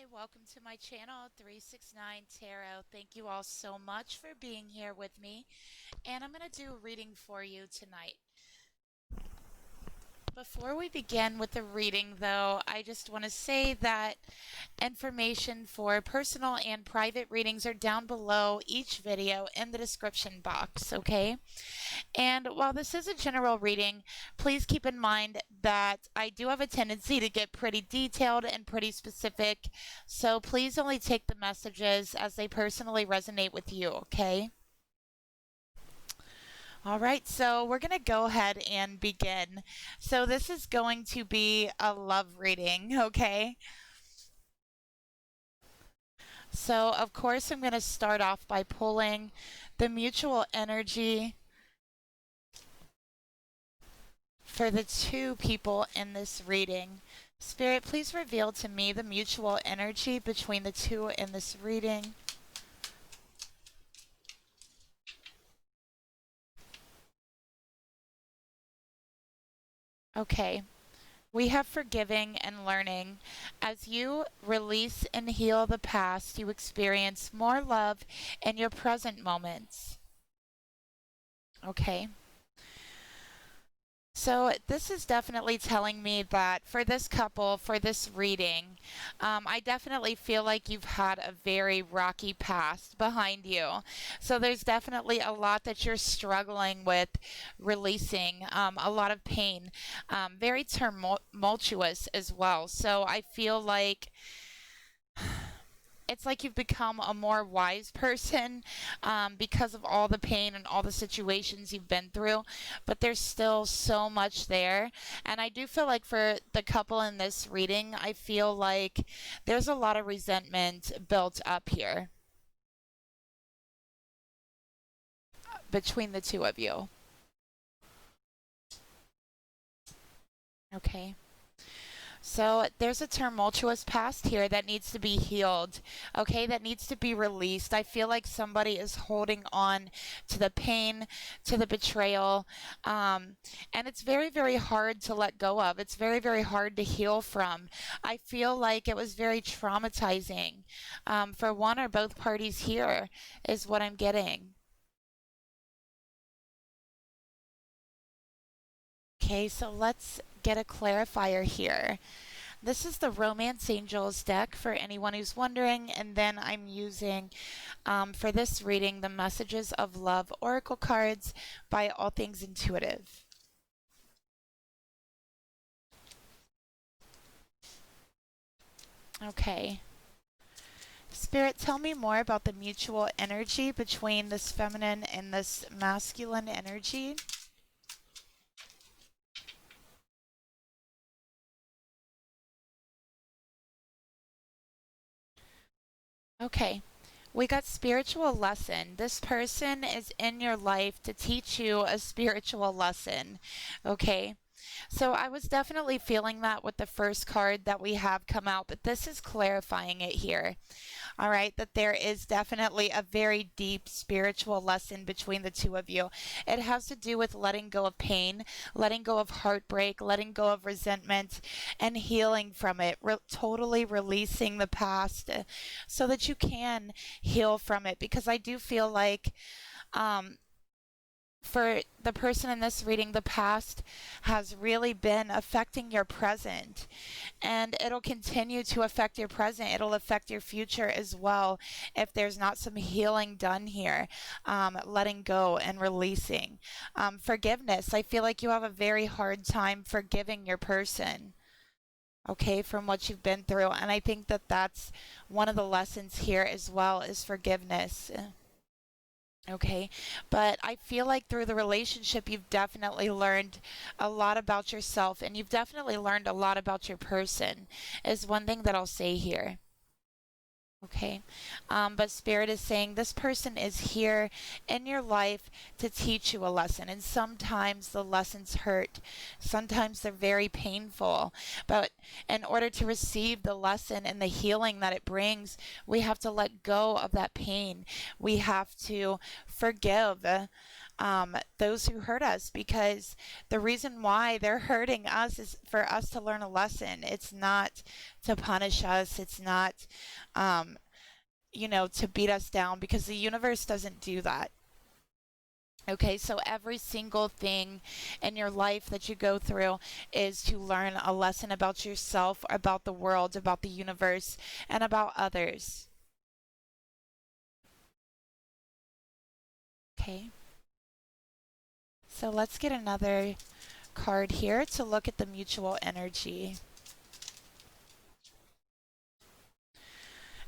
Hi, welcome to my channel 369 Tarot. Thank you all so much for being here with me. And I'm going to do a reading for you tonight. Before we begin with the reading, though, I just want to say that information for personal and private readings are down below each video in the description box, okay? And while this is a general reading, please keep in mind that I do have a tendency to get pretty detailed and pretty specific, so please only take the messages as they personally resonate with you, okay? All right, so we're going to go ahead and begin. So this is going to be a love reading, okay? So, of course, I'm going to start off by pulling the mutual energy for the two people in this reading. Spirit, please reveal to me the mutual energy between the two in this reading. Okay. We have forgiving and learning. As you release and heal the past, you experience more love in your present moments. Okay. So this is definitely telling me that for this couple, for this reading, I definitely feel like you've had a very rocky past behind you. So there's definitely a lot that you're struggling with releasing, a lot of pain, very tumultuous as well. So I feel like it's like you've become a more wise person because of all the pain and all the situations you've been through, but there's still so much there. And I do feel like for the couple in this reading, I feel like there's a lot of resentment built up here between the two of you. Okay. So there's a tumultuous past here that needs to be healed, okay, that needs to be released. I feel like somebody is holding on to the pain, to the betrayal, and it's very, very hard to let go of. It's very, very hard to heal from. I feel like it was very traumatizing for one or both parties here, is what I'm getting. Okay, so let's get a clarifier here. This is the Romance Angels deck for anyone who's wondering, and then I'm using, for this reading, the Messages of Love Oracle cards by All Things Intuitive. Okay. Spirit, tell me more about the mutual energy between this feminine and this masculine energy. Okay. We got spiritual lesson. This person is in your life to teach you a spiritual lesson. Okay. So I was definitely feeling that with the first card that we have come out, but this is clarifying it here. All right, that there is definitely a very deep spiritual lesson between the two of you. It has to do with letting go of pain, letting go of heartbreak, letting go of resentment, and healing from it, totally releasing the past so that you can heal from it. Because I do feel like for the person in this reading, the past has really been affecting your present, and it'll continue to affect your present. It'll affect your future as well if there's not some healing done here, letting go and releasing. Forgiveness. I feel like you have a very hard time forgiving your person, okay, from what you've been through. And I think that that's one of the lessons here as well, is forgiveness. Okay, but I feel like through the relationship, you've definitely learned a lot about yourself, and you've definitely learned a lot about your person, is one thing that I'll say here. Okay, but Spirit is saying this person is here in your life to teach you a lesson, and sometimes the lessons hurt. Sometimes they're very painful, but in order to receive the lesson and the healing that it brings, we have to let go of that pain. We have to forgive. those who hurt us, because the reason why they're hurting us is for us to learn a lesson. It's not to punish us. It's not, um, to beat us down, because the universe doesn't do that. Okay, so every single thing in your life that you go through is to learn a lesson about yourself, about the world, about the universe, and about others. Okay, so let's get another card here to look at the mutual energy.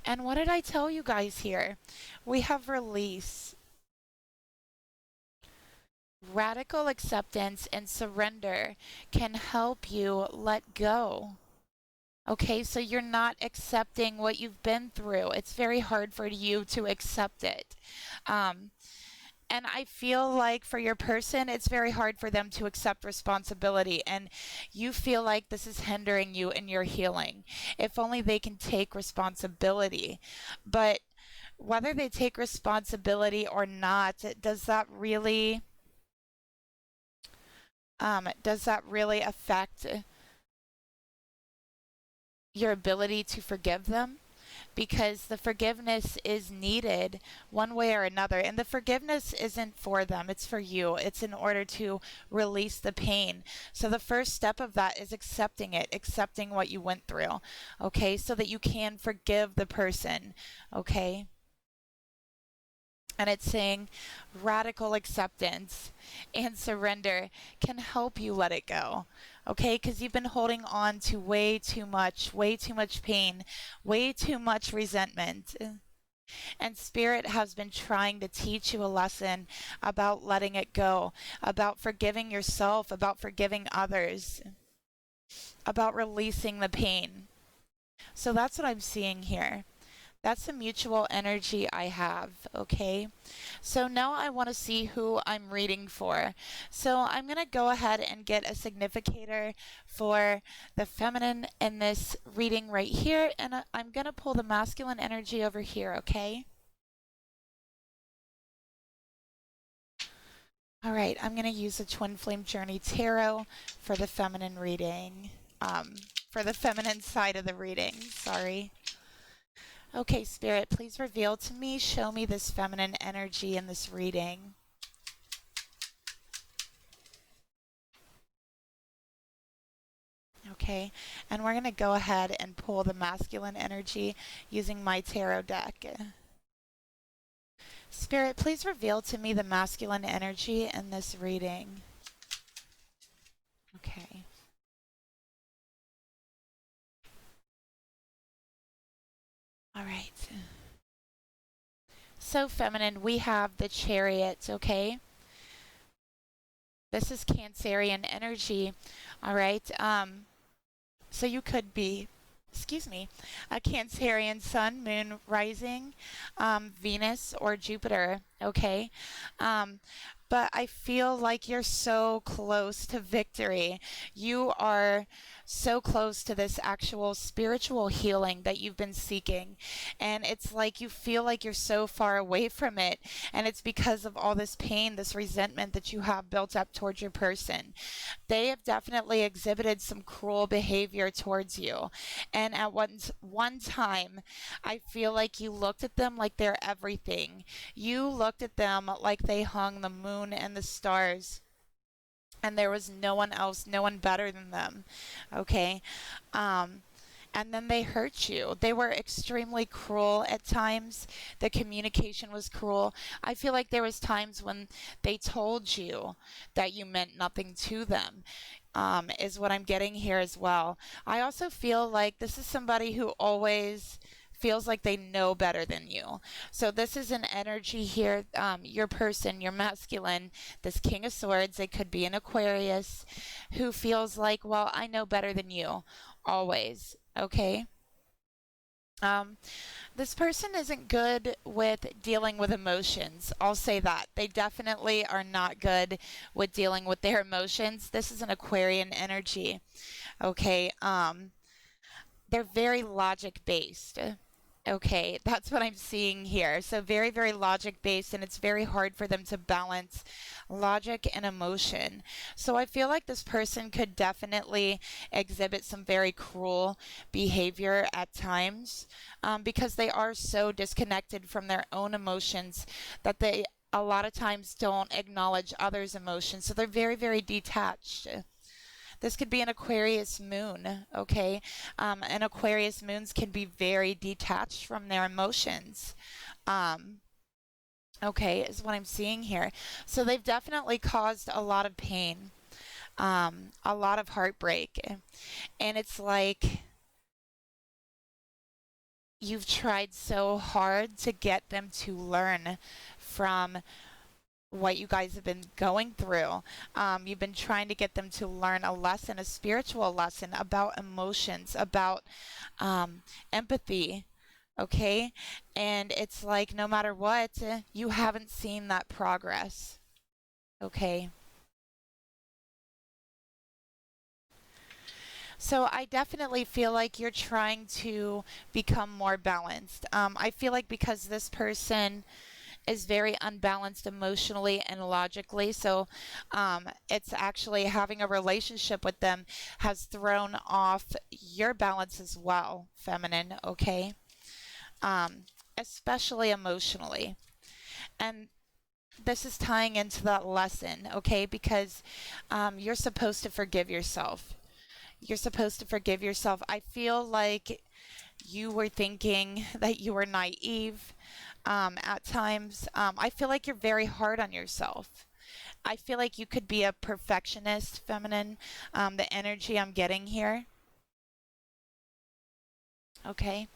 And what did I tell you guys here? We have release. Radical acceptance and surrender can help you let go. Okay, so you're not accepting what you've been through. It's very hard for you to accept it. Um, and I feel like for your person, it's very hard for them to accept responsibility. And you feel like this is hindering you in your healing. If only they can take responsibility. But whether they take responsibility or not, does that really affect your ability to forgive them? Because the forgiveness is needed one way or another. And the forgiveness isn't for them, it's for you. It's in order to release the pain. So the first step of that is accepting it, accepting what you went through, okay, so that you can forgive the person, okay? And it's saying radical acceptance and surrender can help you let it go. Okay, because you've been holding on to way too much pain, way too much resentment. And Spirit has been trying to teach you a lesson about letting it go, about forgiving yourself, about forgiving others, about releasing the pain. So that's what I'm seeing here. That's the mutual energy I have, okay? So now I want to see who I'm reading for. So I'm going to go ahead and get a significator for the feminine in this reading right here, and I'm going to pull the masculine energy over here, okay? All right, I'm going to use the Twin Flame Journey Tarot for the feminine reading, for the feminine side of the reading, sorry. Okay, Spirit, please reveal to me, show me this feminine energy in this reading. Okay, and we're going to go ahead and pull the masculine energy using my tarot deck. Spirit, please reveal to me the masculine energy in this reading. Okay. All right. So feminine, we have the Chariot, okay? This is Cancerian energy, all right? So you could be, a Cancerian sun, moon, rising, Venus, or Jupiter, okay? But I feel like you're so close to victory. You are so close to this actual spiritual healing that you've been seeking. And it's like you feel like you're so far away from it. And it's because of all this pain, this resentment that you have built up towards your person. They have definitely exhibited some cruel behavior towards you. And at one time, I feel like you looked at them like they're everything. You looked at them like they hung the moon and the stars, and there was no one else, no one better than them, okay? And then they hurt you. They were extremely cruel at times. The communication was cruel. I feel like there was times when they told you that you meant nothing to them, is what I'm getting here as well. I also feel like this is somebody who always feels like they know better than you. So this is an energy here, your person, your masculine, this King of Swords, it could be an Aquarius, who feels like, well, I know better than you, always, okay? This person isn't good with dealing with emotions. I'll say that. They definitely are not good with dealing with their emotions. This is an Aquarian energy, okay? They're very logic based. Okay, that's what I'm seeing here. So very, very logic based, and it's very hard for them to balance logic and emotion. So I feel like this person could definitely exhibit some very cruel behavior at times, because they are so disconnected from their own emotions that they a lot of times don't acknowledge others' emotions. So they're very, very detached. This could be an Aquarius moon, okay? And Aquarius moons can be very detached from their emotions. Um, okay, is what I'm seeing here. So they've definitely caused a lot of pain, a lot of heartbreak. And it's like you've tried so hard to get them to learn from what you guys have been going through. You've been trying to get them to learn a lesson, a spiritual lesson about emotions, about empathy. Okay? And it's like no matter what, you haven't seen that progress. Okay? So I definitely feel like you're trying to become more balanced. I feel like because this person is very unbalanced emotionally and logically. So it's actually having a relationship with them has thrown off your balance as well, feminine, okay? Um, Especially emotionally. And this is tying into that lesson, okay? Because you're supposed to forgive yourself. You're supposed to forgive yourself. I feel like you were thinking that you were naive at times. I feel like you're very hard on yourself. I feel like you could be a perfectionist, feminine, the energy I'm getting here. Okay.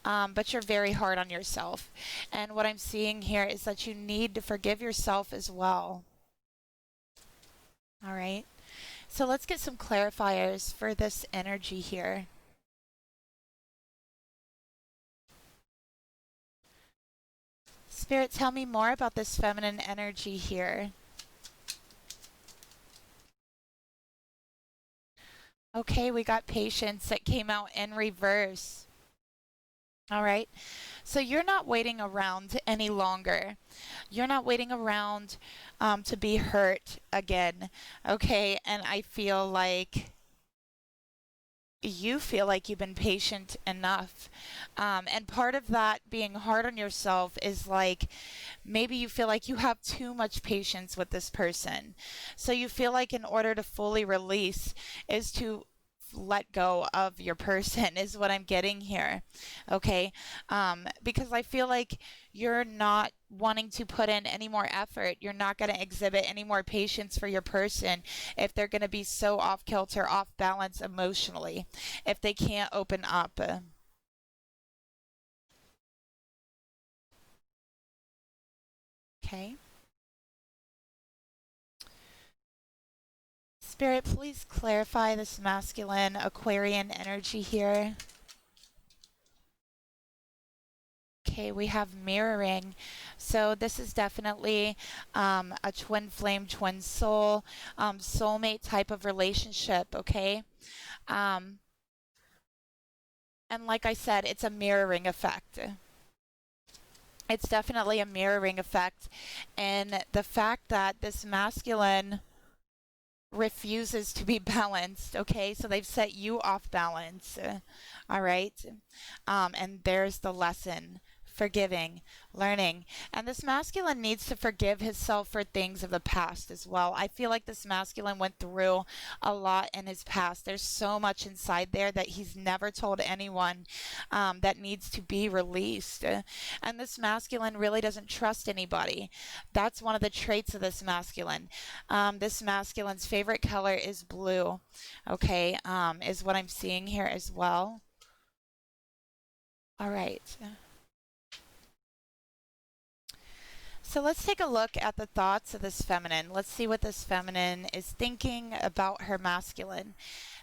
But you're very hard on yourself. And what I'm seeing here is that you need to forgive yourself as well. All right. So let's get some clarifiers for this energy here. Spirit, tell me more about this feminine energy here. Okay, we got patience that came out in reverse. All right. So you're not waiting around any longer. You're not waiting around to be hurt again. Okay. And I feel like you feel like you've been patient enough. And part of that being hard on yourself is like maybe you feel like you have too much patience with this person. So you feel like in order to fully release is to let go of your person is what I'm getting here. Okay? Because I feel like you're not wanting to put in any more effort. You're not going to exhibit any more patience for your person if they're going to be so off kilter, off balance emotionally, if they can't open up. Okay? Spirit, please clarify this masculine Aquarian energy here. Okay, we have mirroring. So this is definitely a twin flame, twin soul, soulmate type of relationship, okay? Um, and like I said, it's a mirroring effect. It's definitely a mirroring effect. And the fact that this masculine refuses to be balanced, okay? So they've set you off balance, all right? And there's the lesson. Forgiving, learning. And this masculine needs to forgive himself for things of the past as well. I feel like this masculine went through a lot in his past. There's so much inside there that he's never told anyone that needs to be released. And this masculine really doesn't trust anybody. That's one of the traits of this masculine. This masculine's favorite color is blue, okay, is what I'm seeing here as well. All right. So let's take a look at the thoughts of this feminine. Let's see what this feminine is thinking about her masculine.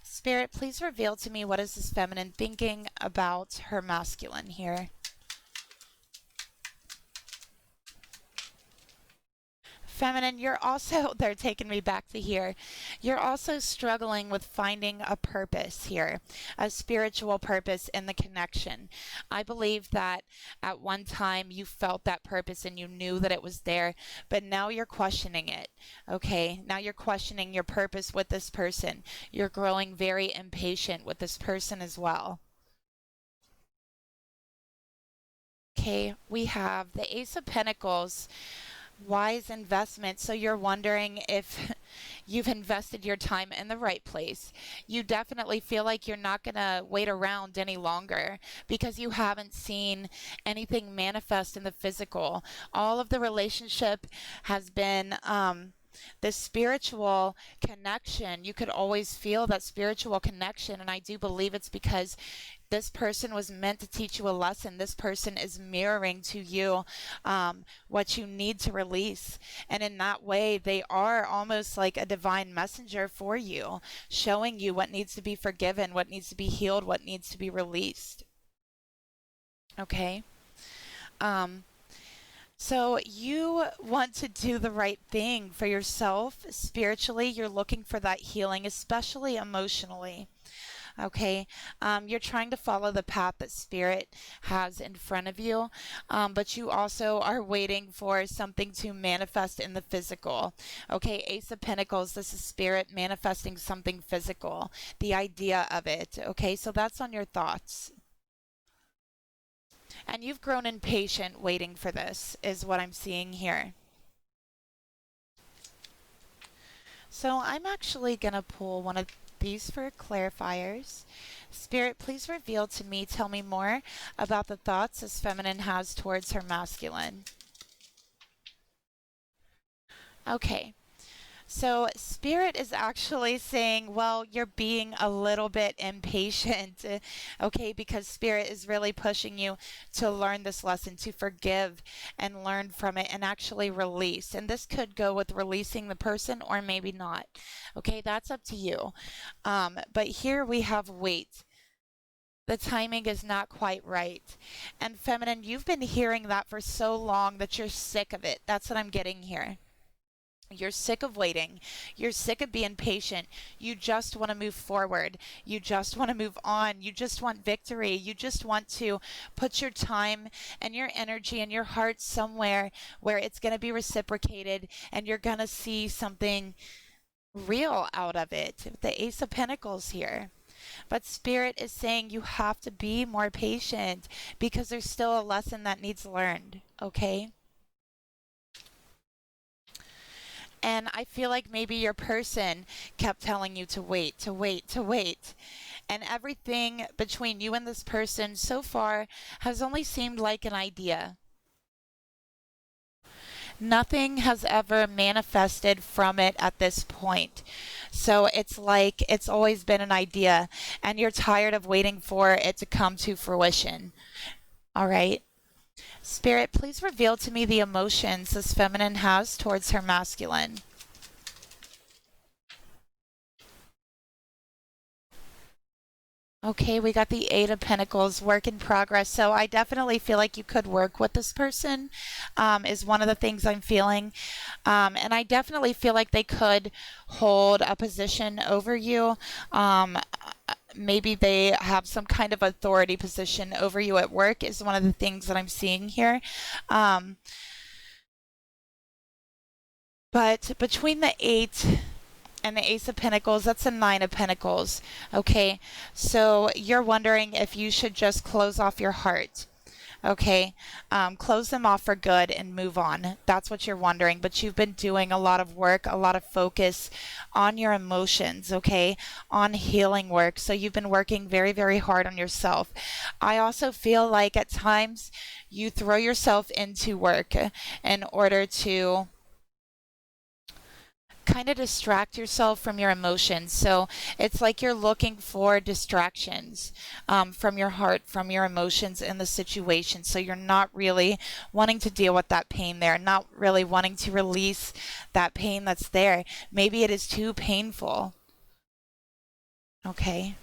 Spirit, please reveal to me what is this feminine thinking about her masculine here. Feminine, you're also, they're taking me back to here. You're also struggling with finding a purpose here, a spiritual purpose in the connection. I believe that at one time you felt that purpose and you knew that it was there, but now you're questioning it. Okay, now you're questioning your purpose with this person. You're growing very impatient with this person as well. Okay, we have the Ace of Pentacles. Wise investment. So you're wondering if you've invested your time in the right place. You definitely feel like you're not going to wait around any longer because you haven't seen anything manifest in the physical. All of the relationship has been the spiritual connection. You could always feel that spiritual connection, and I do believe it's because this person was meant to teach you a lesson. This person is mirroring to you what you need to release. And in that way, they are almost like a divine messenger for you, showing you what needs to be forgiven, what needs to be healed, what needs to be released. Okay? So you want to do the right thing for yourself spiritually. You're looking for that healing, especially emotionally. Okay, you're trying to follow the path that spirit has in front of you, but you also are waiting for something to manifest in the physical. Okay, Ace of Pentacles, this is spirit manifesting something physical, the idea of it. Okay, so that's on your thoughts. And you've grown impatient waiting for this, is what I'm seeing here. So I'm actually going to pull one of these for clarifiers. Spirit, please reveal to me, tell me more about the thoughts this feminine has towards her masculine. Okay. So Spirit is actually saying, well, you're being a little bit impatient, okay, because Spirit is really pushing you to learn this lesson, to forgive and learn from it and actually release. And this could go with releasing the person or maybe not. Okay, that's up to you. But here we have wait. The timing is not quite right. And feminine, you've been hearing that for so long that you're sick of it. That's what I'm getting here. You're sick of waiting. You're sick of being patient. You just want to move forward. You just want to move on. You just want victory. You just want to put your time and your energy and your heart somewhere where it's going to be reciprocated and you're going to see something real out of it. The Ace of Pentacles here. But Spirit is saying you have to be more patient because there's still a lesson that needs learned. Okay? And I feel like maybe your person kept telling you to wait, to wait, to wait. And everything between you and this person so far has only seemed like an idea. Nothing has ever manifested from it at this point. So it's like it's always been an idea, and you're tired of waiting for it to come to fruition. All right? Spirit, please reveal to me the emotions this feminine has towards her masculine. Okay, we got the Eight of Pentacles, work in progress. So I definitely feel like you could work with this person, is one of the things I'm feeling. And I definitely feel like they could hold a position over you. Maybe they have some kind of authority position over you at work is one of the things that I'm seeing here. But between the Eight and the Ace of Pentacles, that's a Nine of Pentacles. Okay, so you're wondering if you should just close off your heart. Okay, close them off for good and move on. That's what you're wondering. But you've been doing a lot of work, a lot of focus on your emotions, okay, on healing work. So you've been working very, very hard on yourself. I also feel like at times you throw yourself into work in order to kind of distract yourself from your emotions. So it's like you're looking for distractions from your heart, from your emotions in the situation. So you're not really wanting to deal with that pain there, not really wanting to release that pain that's there. Maybe it is too painful. Okay.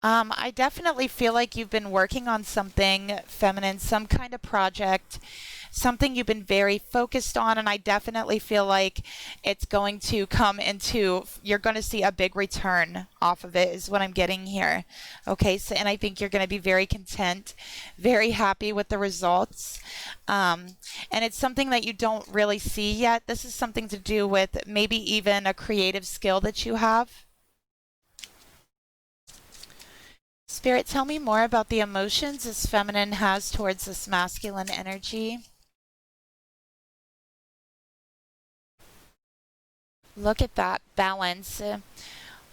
I definitely feel like you've been working on something, feminine, some kind of project, something you've been very focused on, and I definitely feel like it's going to come into, you're going to see a big return off of it, is what I'm getting here. Okay, so, and I think you're going to be very content, very happy with the results. And it's something that you don't really see yet. This is something to do with maybe even a creative skill that you have. Spirit, tell me more about the emotions this feminine has towards this masculine energy. Look at that balance.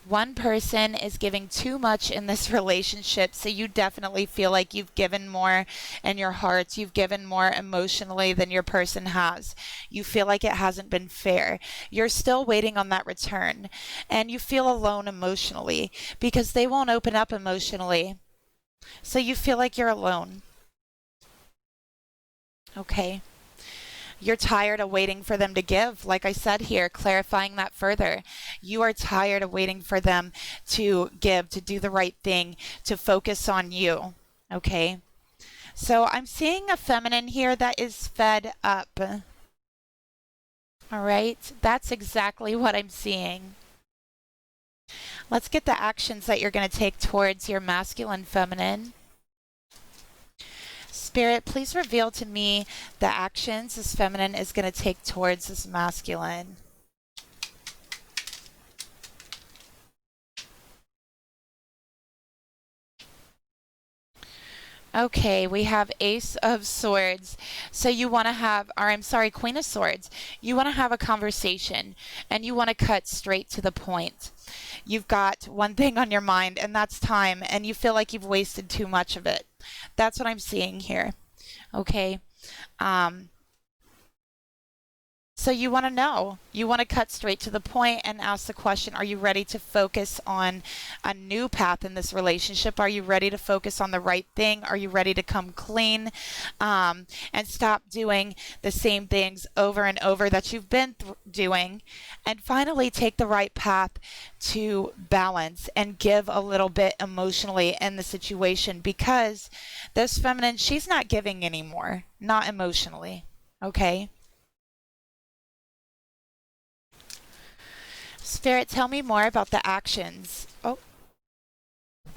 One person is giving too much in this relationship, so you definitely feel like you've given more in your heart. You've given more emotionally than your person has. You feel like it hasn't been fair. You're still waiting on that return, and you feel alone emotionally because they won't open up emotionally. So you feel like you're alone. Okay. You're tired of waiting for them to give. Like I said here, clarifying that further. You are tired of waiting for them to give, to do the right thing, to focus on you. Okay? So I'm seeing a feminine here that is fed up. All right? That's exactly what I'm seeing. Let's get the actions that you're going to take towards your masculine feminine. Spirit, please reveal to me the actions this feminine is going to take towards this masculine. Okay, we have Ace of Swords. So you want to have, or I'm sorry, Queen of Swords. You want to have a conversation and you want to cut straight to the point. You've got one thing on your mind, and that's time, and you feel like you've wasted too much of it. That's what I'm seeing here. Okay. So you want to know, you want to cut straight to the point and ask the question, are you ready to focus on a new path in this relationship? Are you ready to focus on the right thing? Are you ready to come clean and stop doing the same things over and over that you've been doing, and finally take the right path to balance and give a little bit emotionally in the situation? Because this feminine, she's not giving anymore, not emotionally. Okay. Spirit, tell me more about the actions. Oh,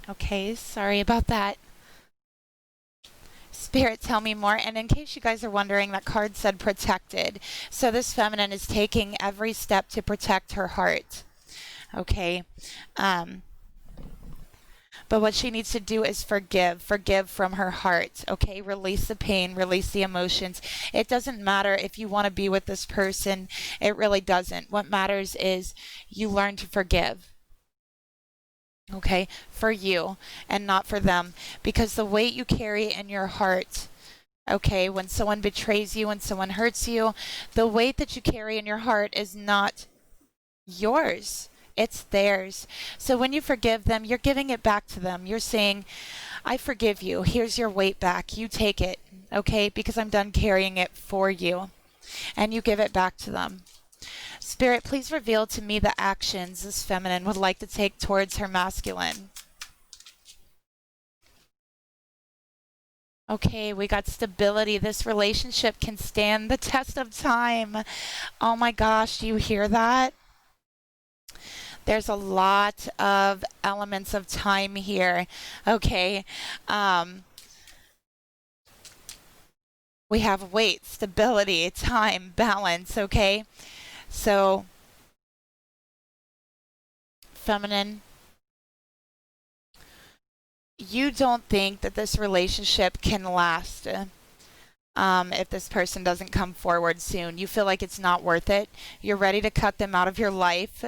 okay, sorry about that. Spirit, tell me more. And in case you guys are wondering, that card said protected. So this feminine is taking every step to protect her heart. Okay. But what she needs to do is forgive from her heart. Okay, release the pain, release the emotions. It doesn't matter if you want to be with this person. It really doesn't. What matters is you learn to forgive. Okay, for you and not for them. Because the weight you carry in your heart, okay, when someone betrays you, when someone hurts you, the weight that you carry in your heart is not yours. It's theirs. So when you forgive them, you're giving it back to them. You're saying, I forgive you. Here's your weight back. You take it, okay? Because I'm done carrying it for you. And you give it back to them. Spirit, please reveal to me the actions this feminine would like to take towards her masculine. Okay, we got stability. This relationship can stand the test of time. Oh my gosh, do you hear that? There's a lot of elements of time here. Okay. We have weight, stability, time, balance. Okay. So, feminine, you don't think that this relationship can last. If this person doesn't come forward soon, you feel like it's not worth it. You're ready to cut them out of your life.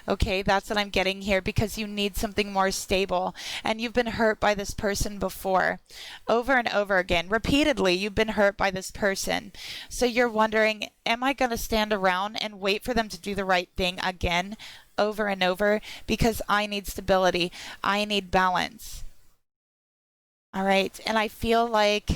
Okay, that's what I'm getting here, because you need something more stable, and you've been hurt by this person before, over and over again, repeatedly. You've been hurt by this person, so you're wondering, am I going to stand around and wait for them to do the right thing again, over and over? Because I need stability, I need balance. All right, and I feel like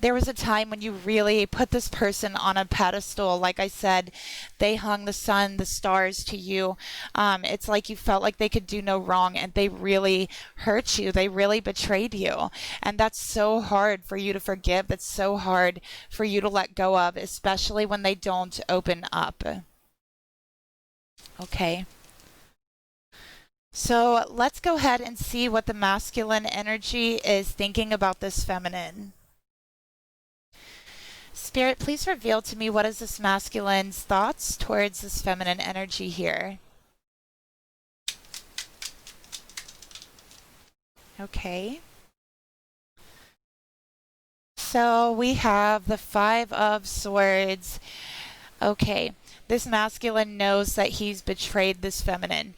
There was a time when you really put this person on a pedestal. Like I said, they hung the sun, the stars to you. It's like you felt like they could do no wrong, and they really hurt you. They really betrayed you. And that's so hard for you to forgive. That's so hard for you to let go of, especially when they don't open up. Okay. So let's go ahead and see what the masculine energy is thinking about this feminine. Spirit, please reveal to me, what is this masculine's thoughts towards this feminine energy here? Okay. So we have the Five of Swords. Okay. This masculine knows that he's betrayed this feminine.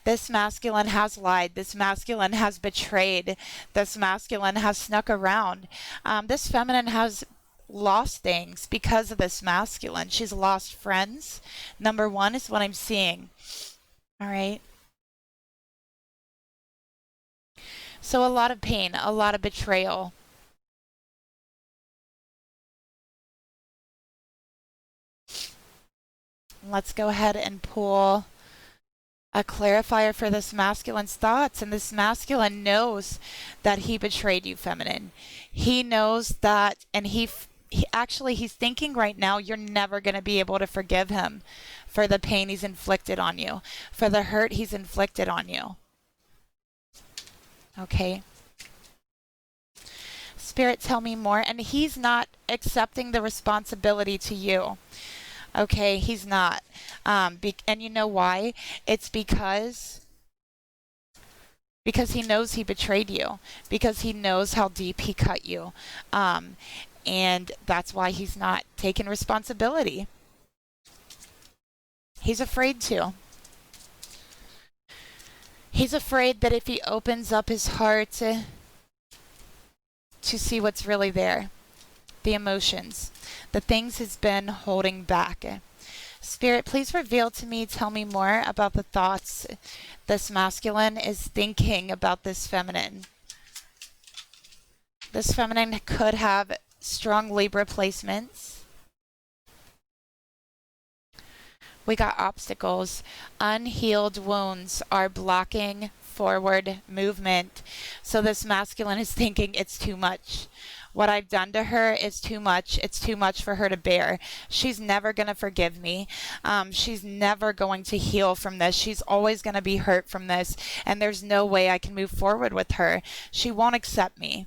This masculine has lied. This masculine has betrayed. This masculine has snuck around. This feminine has lost things because of this masculine. She's lost friends. Number one is what I'm seeing. All right. So a lot of pain, a lot of betrayal. Let's go ahead and pull a clarifier for this masculine's thoughts. And this masculine knows that he betrayed you, feminine. He knows that, and he's thinking right now, you're never going to be able to forgive him for the pain he's inflicted on you, for the hurt he's inflicted on you. Okay. Spirit, tell me more. And he's not accepting the responsibility to you. Okay, he's not. And you know why? It's because he knows he betrayed you, because he knows how deep he cut you. And that's why he's not taking responsibility. He's afraid to. He's afraid that if he opens up his heart to see what's really there, the emotions, the things he's been holding back. Spirit, please reveal to me, tell me more about the thoughts this masculine is thinking about this feminine. This feminine could have strong Libra placements. We got obstacles. Unhealed wounds are blocking forward movement. So this masculine is thinking it's too much. What I've done to her is too much. It's too much for her to bear. She's never going to forgive me. She's never going to heal from this. She's always going to be hurt from this. And there's no way I can move forward with her. She won't accept me.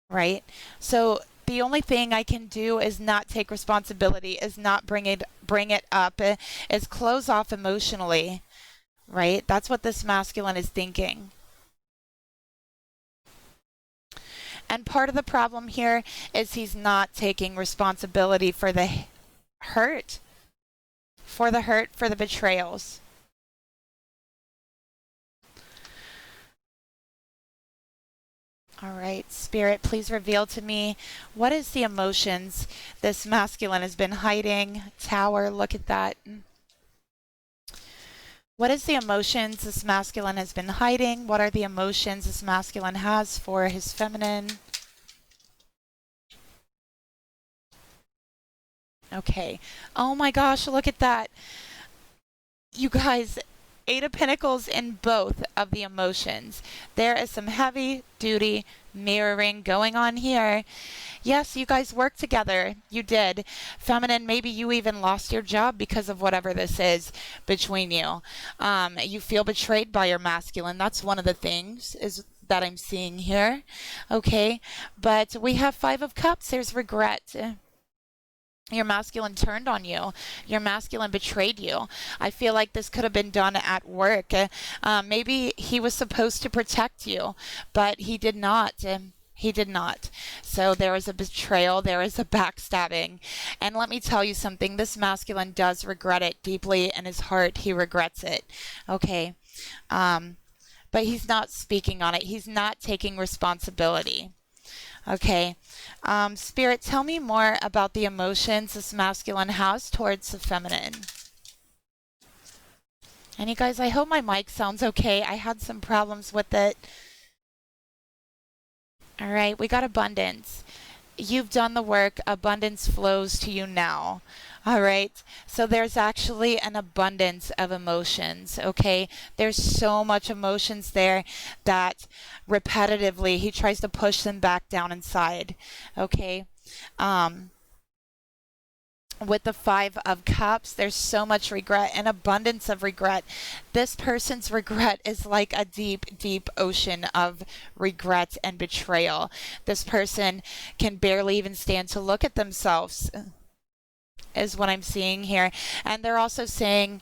Right? So the only thing I can do is not take responsibility, is not bring it up, is close off emotionally. Right? That's what this masculine is thinking. And part of the problem here is he's not taking responsibility for the hurt, for the betrayals. All right, Spirit, please reveal to me, what is the emotions this masculine has been hiding? Tower, look at that. What is the emotions this masculine has been hiding? What are the emotions this masculine has for his feminine? Okay. Oh my gosh, look at that. You guys, 8 of Pentacles in both of the emotions. There is some heavy duty mirroring going on here. Yes, you guys worked together. You did. Feminine, maybe you even lost your job because of whatever this is between you. You feel betrayed by your masculine. That's one of the things that I'm seeing here. Okay. But we have 5 of Cups. There's regret. Your masculine turned on you. Your masculine betrayed you. I feel like this could have been done at work. Maybe he was supposed to protect you, but he did not. He did not. So there was a betrayal. There is a backstabbing. And let me tell you something. This masculine does regret it deeply in his heart. He regrets it. Okay. But he's not speaking on it. He's not taking responsibility. Okay. Spirit, tell me more about the emotions this masculine has towards the feminine. And you guys, I hope my mic sounds okay. I had some problems with it. All right, we got abundance. you've done the work. Abundance flows to you now. All right. So there's actually an abundance of emotions. Okay. There's so much emotions there that repetitively he tries to push them back down inside. Okay. With the Five of Cups, there's so much regret, an abundance of regret. This person's regret is like a deep, deep ocean of regret and betrayal. This person can barely even stand to look at themselves, is what I'm seeing here. And they're also saying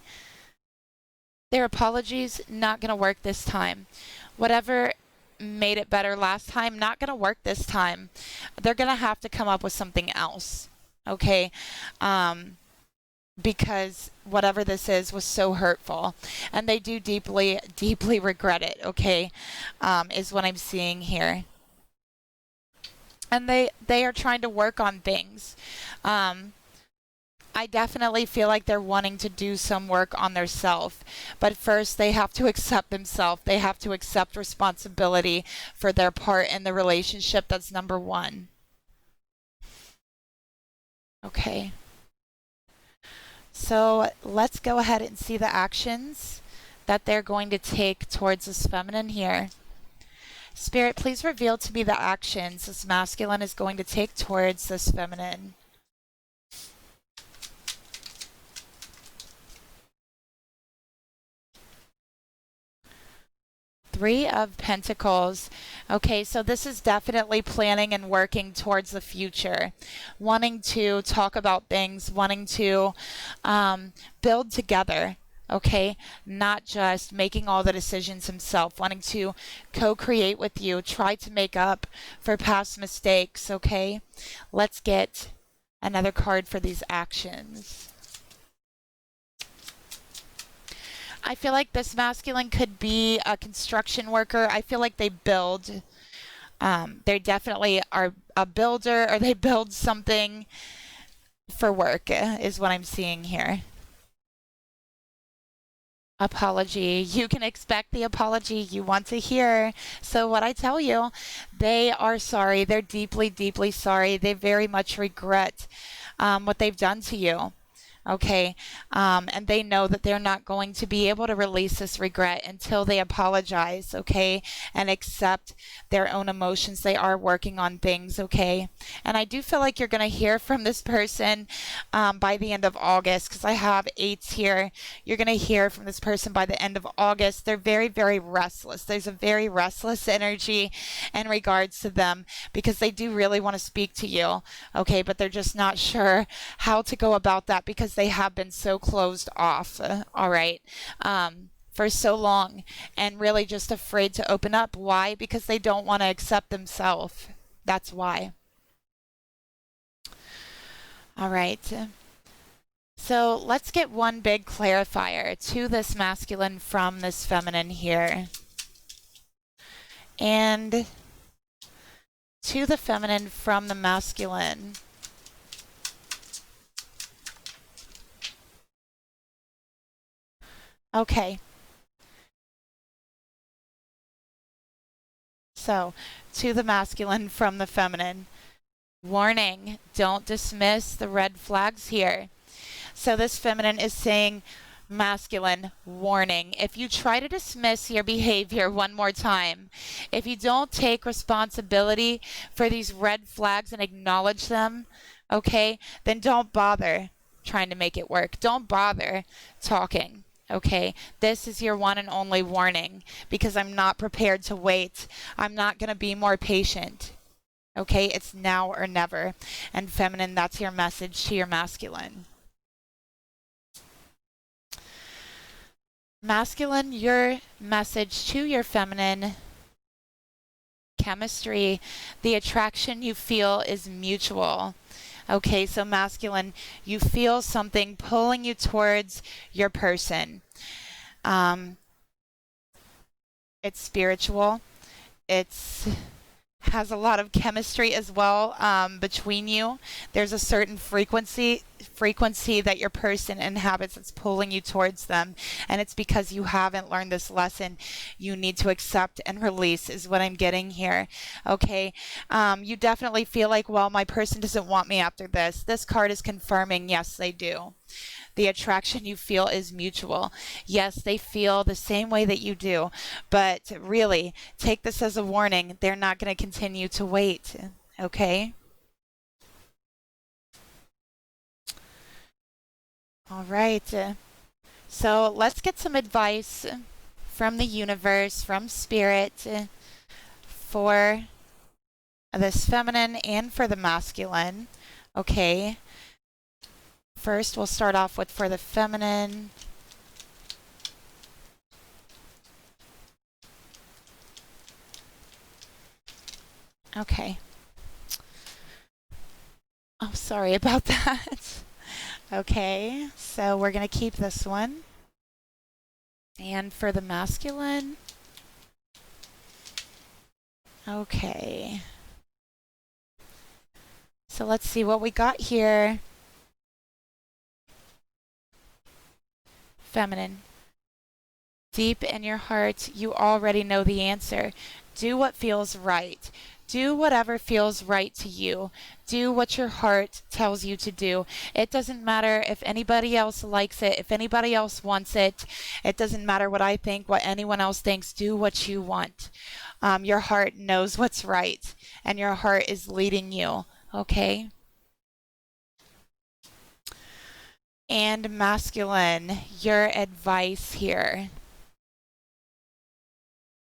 their apologies, not going to work this time. Whatever made it better last time, not going to work this time. They're going to have to come up with something else. Okay, because whatever this is was so hurtful, and they do deeply, deeply regret it. Okay, is what I'm seeing here, and they are trying to work on things. I definitely feel like they're wanting to do some work on their self, but first they have to accept themselves. They have to accept responsibility for their part in the relationship. That's number one. Okay. So let's go ahead and see the actions that they're going to take towards this feminine here. Spirit, please reveal to me the actions this masculine is going to take towards this feminine. Three of Pentacles. Okay, so this is definitely planning and working towards the future, wanting to talk about things, wanting to build together. Okay, not just making all the decisions himself, wanting to co-create with you, try to make up for past mistakes. Okay, let's get another card for these actions. I feel like this masculine could be a construction worker. I feel like they build. They definitely are a builder, or they build something for work, is what I'm seeing here. Apology. You can expect the apology you want to hear. So what I tell you, they are sorry. They're deeply, deeply sorry. They very much regret what they've done to you. Okay, and they know that they're not going to be able to release this regret until they apologize, okay, and accept their own emotions. They are working on things, okay, and I do feel like you're going to hear from this person by the end of August, because I have 8s here. You're going to hear from this person by the end of August. They're very, very restless. There's a very restless energy in regards to them, because they do really want to speak to you, okay, but they're just not sure how to go about that, because they have been so closed off, all right, for so long, and really just afraid to open up. Why? Because they don't want to accept themselves. That's why. All right. So let's get one big clarifier to this masculine from this feminine here. And to the feminine from the masculine. Okay. So, to the masculine from the feminine. Warning, don't dismiss the red flags here. So this feminine is saying, masculine, warning. If you try to dismiss your behavior one more time, if you don't take responsibility for these red flags and acknowledge them, okay, then don't bother trying to make it work. Don't bother talking. Okay, this is your one and only warning, because I'm not prepared to wait. I'm not going to be more patient. Okay, it's now or never. And feminine, that's your message to your masculine. Masculine, your message to your feminine: chemistry. The attraction you feel is mutual. Okay, so masculine, you feel something pulling you towards your person. It's spiritual. It's has a lot of chemistry as well between you. There's a certain frequency that your person inhabits that's pulling you towards them, and it's because you haven't learned this lesson. You need to accept and release is what I'm getting here. Okay, you definitely feel like, well, my person doesn't want me after this. This card is confirming, yes, they do. The attraction you feel is mutual. Yes, they feel the same way that you do, but really, take this as a warning. They're not going to continue to wait, okay? All right. So let's get some advice from the universe, from spirit, for this feminine and for the masculine, okay? First, we'll start off with for the feminine. Okay. Oh, sorry about that. Okay, so we're going to keep this one. And for the masculine. Okay. So let's see what we got here. Feminine. Deep in your heart, you already know the answer. Do what feels right. Do whatever feels right to you. Do what your heart tells you to do. It doesn't matter if anybody else likes it, if anybody else wants it. It doesn't matter what I think, what anyone else thinks. Do what you want. Your heart knows what's right, and your heart is leading you, okay? And masculine, your advice here.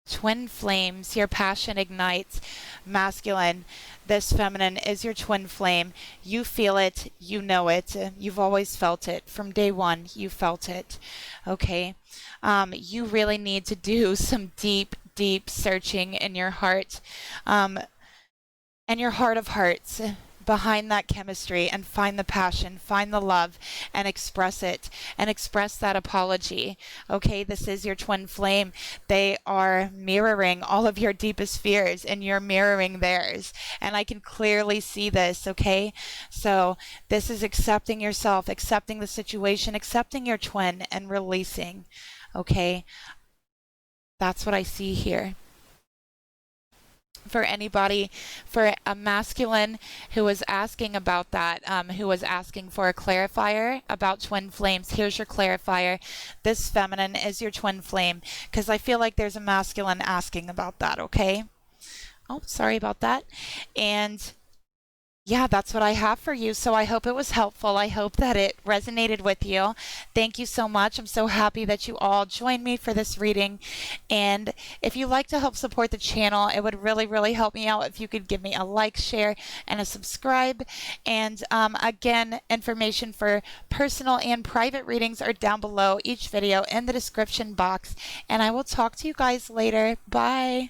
Twin flames, your passion ignites. Masculine, this feminine is your twin flame. You feel it, you know it, you've always felt it. From day one, you felt it, okay? You really need to do some deep, deep searching in your heart, and your heart of hearts, behind that chemistry, and find the passion, find the love, and express it, and express that apology. Okay, this is your twin flame. They are mirroring all of your deepest fears, and you're mirroring theirs. And I can clearly see this, okay? So this is accepting yourself, accepting the situation, accepting your twin, and releasing, okay? That's what I see here. For anybody, for a masculine who was asking about that, who was asking for a clarifier about twin flames, here's your clarifier. This feminine is your twin flame, because I feel like there's a masculine asking about that, okay? Oh, sorry about that. And yeah, that's what I have for you. So I hope it was helpful. I hope that it resonated with you. Thank you so much. I'm so happy that you all joined me for this reading. And if you'd like to help support the channel, it would really, really help me out if you could give me a like, share, and a subscribe. And again, information for personal and private readings are down below each video in the description box. And I will talk to you guys later. Bye.